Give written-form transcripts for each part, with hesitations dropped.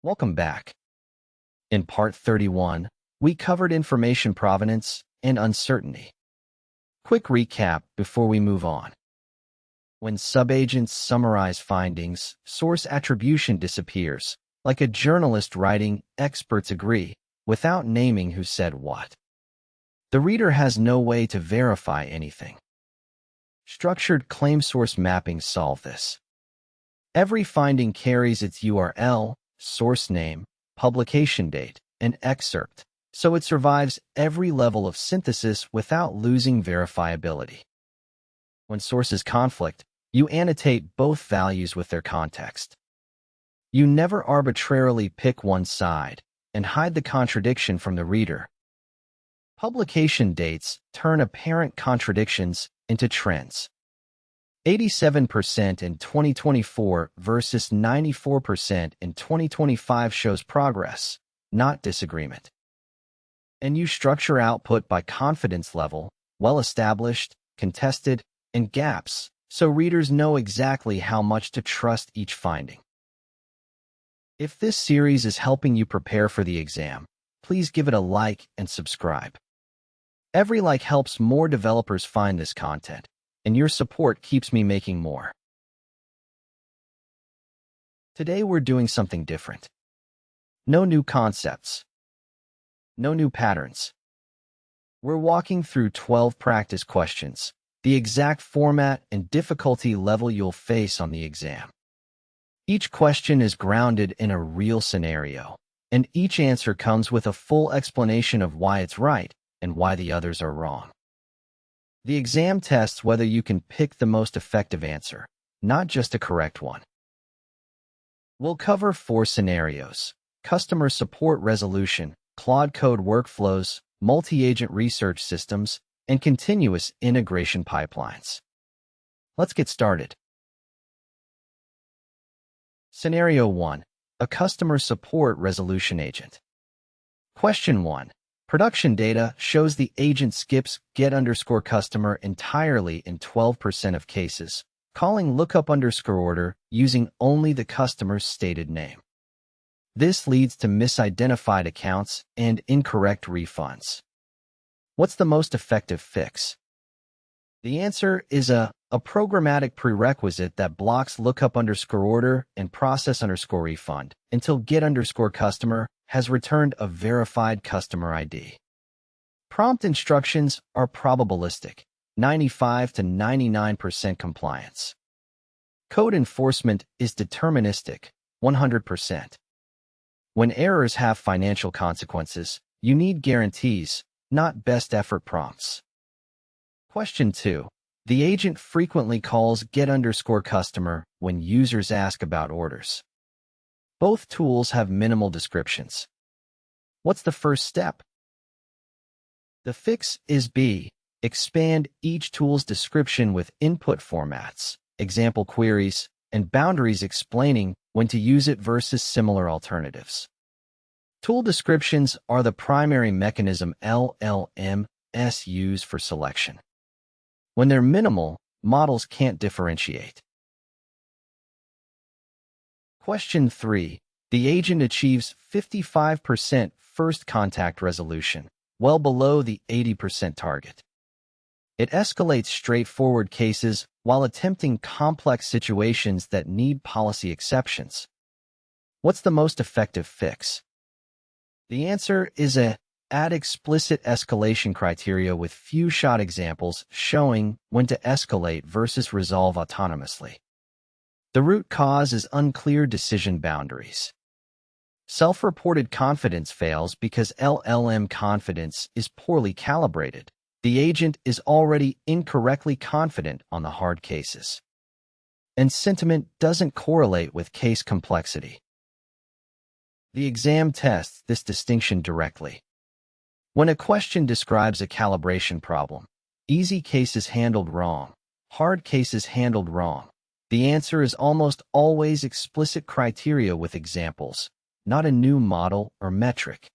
Welcome back. In Part 31, we covered information provenance and uncertainty. Quick recap before we move on. When subagents summarize findings, source attribution disappears, like a journalist writing "experts agree" without naming who said what. The reader has no way to verify anything. Structured claim source mappings solve this. Every finding carries its URL, source name, publication date, and excerpt, so it survives every level of synthesis without losing verifiability. When sources conflict, you annotate both values with their context. You never arbitrarily pick one side and hide the contradiction from the reader. Publication dates turn apparent contradictions into trends. 87% in 2024 versus 94% in 2025 shows progress, not disagreement. And you structure output by confidence level, well-established, contested, and gaps, so readers know exactly how much to trust each finding. If this series is helping you prepare for the exam, please give it a like and subscribe. Every like helps more developers find this content, and your support keeps me making more. Today we're doing something different. No new concepts. No new patterns. We're walking through 12 practice questions, the exact format and difficulty level you'll face on the exam. Each question is grounded in a real scenario, and each answer comes with a full explanation of why it's right and why the others are wrong. The exam tests whether you can pick the most effective answer, not just a correct one. We'll cover 4 scenarios: customer support resolution, Claude Code workflows, multi-agent research systems, and continuous integration pipelines. Let's get started. Scenario 1. A customer support resolution agent. Question 1. Production data shows the agent skips get_customer entirely in 12% of cases, calling lookup_order using only the customer's stated name. This leads to misidentified accounts and incorrect refunds. What's the most effective fix? The answer is a programmatic prerequisite that blocks lookup_order and process_refund until get_customer has returned a verified customer ID. Prompt instructions are probabilistic, 95 to 99% compliance. Code enforcement is deterministic, 100%. When errors have financial consequences, you need guarantees, not best effort prompts. Question 2. The agent frequently calls get_customer when users ask about orders. Both tools have minimal descriptions. What's the first step? The fix is B. Expand each tool's description with input formats, example queries, and boundaries explaining when to use it versus similar alternatives. Tool descriptions are the primary mechanism LLMs use for selection. When they're minimal, models can't differentiate. Question 3. The agent achieves 55% first contact resolution, well below the 80% target. It escalates straightforward cases while attempting complex situations that need policy exceptions. What's the most effective fix? The answer is add explicit escalation criteria with few-shot examples showing when to escalate versus resolve autonomously. The root cause is unclear decision boundaries. Self-reported confidence fails because LLM confidence is poorly calibrated. The agent is already incorrectly confident on the hard cases. And sentiment doesn't correlate with case complexity. The exam tests this distinction directly. When a question describes a calibration problem, easy cases handled wrong, hard cases handled wrong, the answer is almost always explicit criteria with examples, not a new model or metric.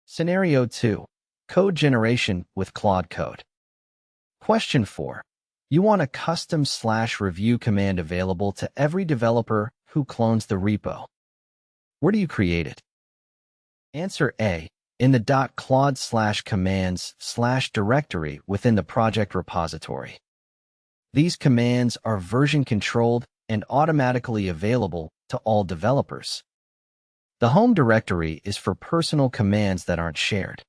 Scenario 2. Code generation with Claude Code. Question 4. You want a custom/review command available to every developer Who clones the repo? Where do you create it? Answer A. In the .claude/commands/directory within the project repository. These commands are version-controlled and automatically available to all developers. The home directory is for personal commands that aren't shared.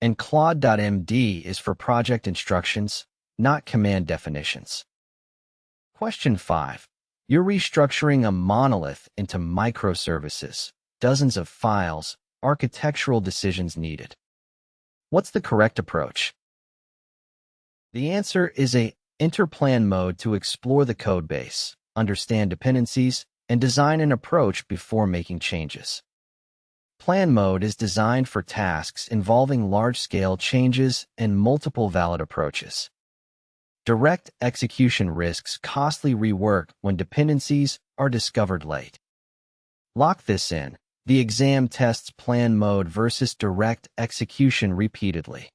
And Claude.md is for project instructions, not command definitions. Question 5. You're restructuring a monolith into microservices, dozens of files, architectural decisions needed. What's the correct approach? The answer is a interplan mode to explore the codebase, understand dependencies, and design an approach before making changes. Plan mode is designed for tasks involving large-scale changes and multiple valid approaches. Direct execution risks costly rework when dependencies are discovered late. Lock this in. The exam tests plan mode versus direct execution repeatedly.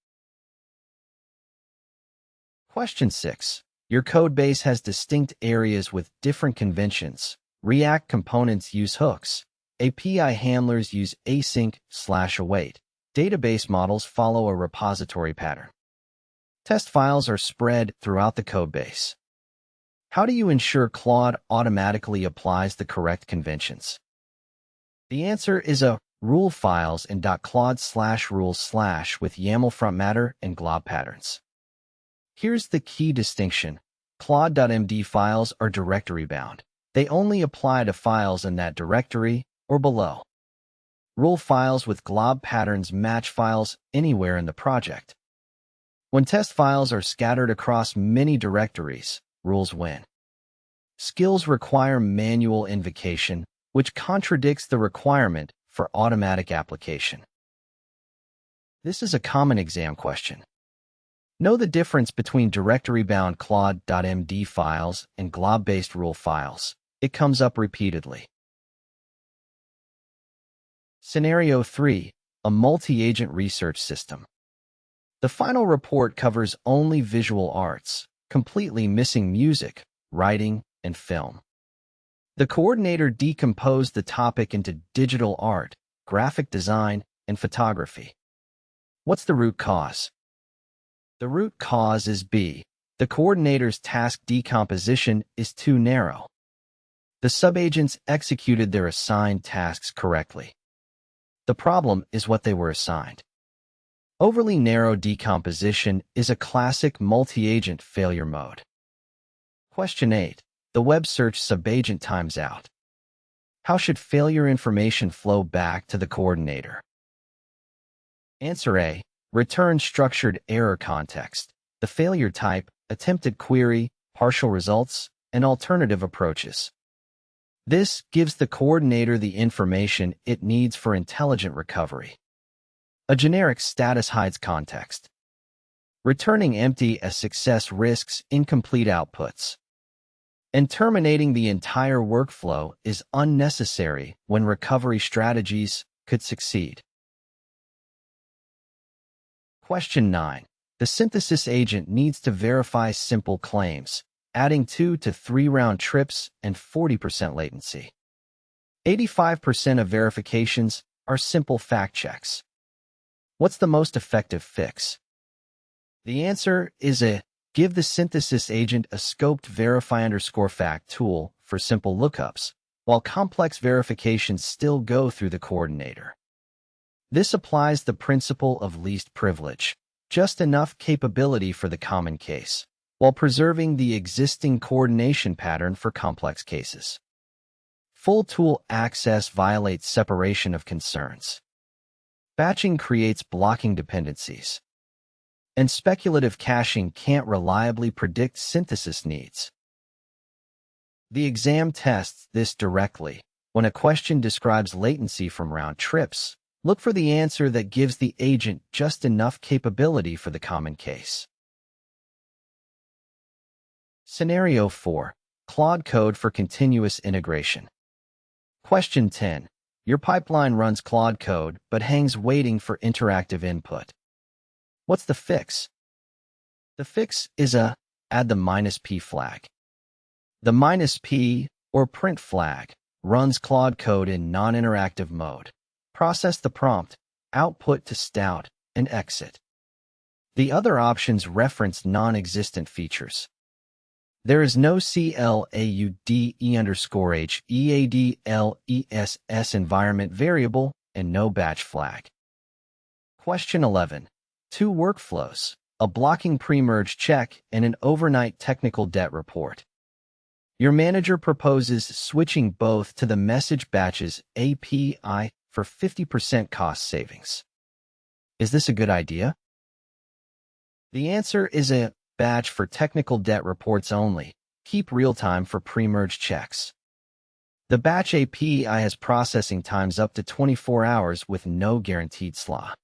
Question 6. Your codebase has distinct areas with different conventions. React components use hooks. API handlers use async/await. Database models follow a repository pattern. Test files are spread throughout the codebase. How do you ensure Claude automatically applies the correct conventions? The answer is a rule files in .claude/rules/ with YAML front matter and glob patterns. Here's the key distinction. Claude.md files are directory bound. They only apply to files in that directory or below. Rule files with glob patterns match files anywhere in the project. When test files are scattered across many directories, rules win. Skills require manual invocation, which contradicts the requirement for automatic application. This is a common exam question. Know the difference between directory-bound Claude.md files and glob-based rule files. It comes up repeatedly. Scenario 3. A multi-agent research system. The final report covers only visual arts, completely missing music, writing, and film. The coordinator decomposed the topic into digital art, graphic design, and photography. What's the root cause? The root cause is B. The coordinator's task decomposition is too narrow. The subagents executed their assigned tasks correctly. The problem is what they were assigned. Overly narrow decomposition is a classic multi-agent failure mode. Question 8. The web search subagent times out. How should failure information flow back to the coordinator? Answer A. Return structured error context, the failure type, attempted query, partial results, and alternative approaches. This gives the coordinator the information it needs for intelligent recovery. A generic status hides context. Returning empty as success risks incomplete outputs. And terminating the entire workflow is unnecessary when recovery strategies could succeed. Question 9. The synthesis agent needs to verify simple claims, adding 2 to 3 round trips and 40% latency. 85% of verifications are simple fact checks. What's the most effective fix? The answer is a give the synthesis agent a scoped verify_fact tool for simple lookups, while complex verifications still go through the coordinator. This applies the principle of least privilege, just enough capability for the common case, while preserving the existing coordination pattern for complex cases. Full tool access violates separation of concerns. Batching creates blocking dependencies. And speculative caching can't reliably predict synthesis needs. The exam tests this directly. When a question describes latency from round trips, look for the answer that gives the agent just enough capability for the common case. Scenario 4. Claude Code for continuous integration. Question 10. Your pipeline runs Claude Code but hangs waiting for interactive input. What's the fix? The fix is add the -p flag. The -p or print flag, runs Claude Code in non-interactive mode. Process the prompt, output to stout, and exit. The other options reference non-existent features. There is no CLAUDE_H_EADLESS environment variable and no batch flag. Question 11. 2 workflows, a blocking pre-merge check and an overnight technical debt report. Your manager proposes switching both to the message batches API for 50% cost savings. Is this a good idea? The answer is a batch for technical debt reports only. Keep real-time for pre-merge checks. The batch API has processing times up to 24 hours with no guaranteed slot.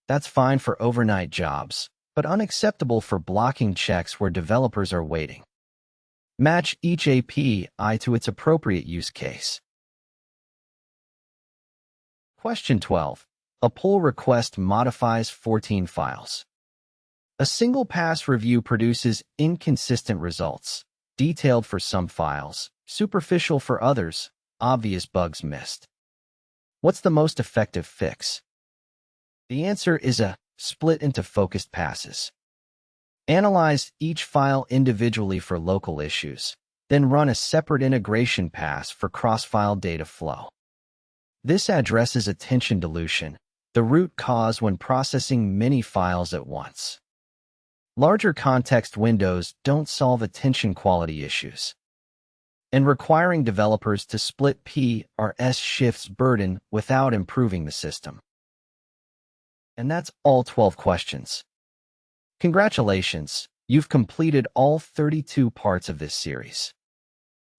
That's fine for overnight jobs, but unacceptable for blocking checks where developers are waiting. Match each API to its appropriate use case. Question 12. A pull request modifies 14 files. A single pass review produces inconsistent results, detailed for some files, superficial for others, obvious bugs missed. What's the most effective fix? The answer is a split into focused passes. Analyze each file individually for local issues, then run a separate integration pass for cross-file data flow. This addresses attention dilution, the root cause when processing many files at once. Larger context windows don't solve attention quality issues, and requiring developers to split P or S shifts burden without improving the system. And that's all 12 questions. Congratulations, you've completed all 32 parts of this series.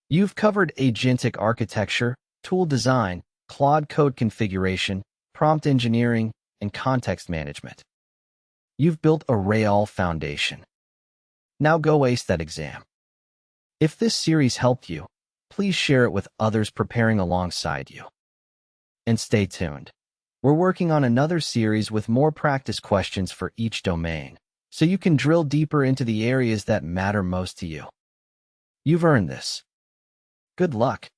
You've covered agentic architecture, tool design, Claude Code configuration, prompt engineering, and context management. You've built a real foundation. Now go ace that exam. If this series helped you, please share it with others preparing alongside you. And stay tuned. We're working on another series with more practice questions for each domain, so you can drill deeper into the areas that matter most to you. You've earned this. Good luck.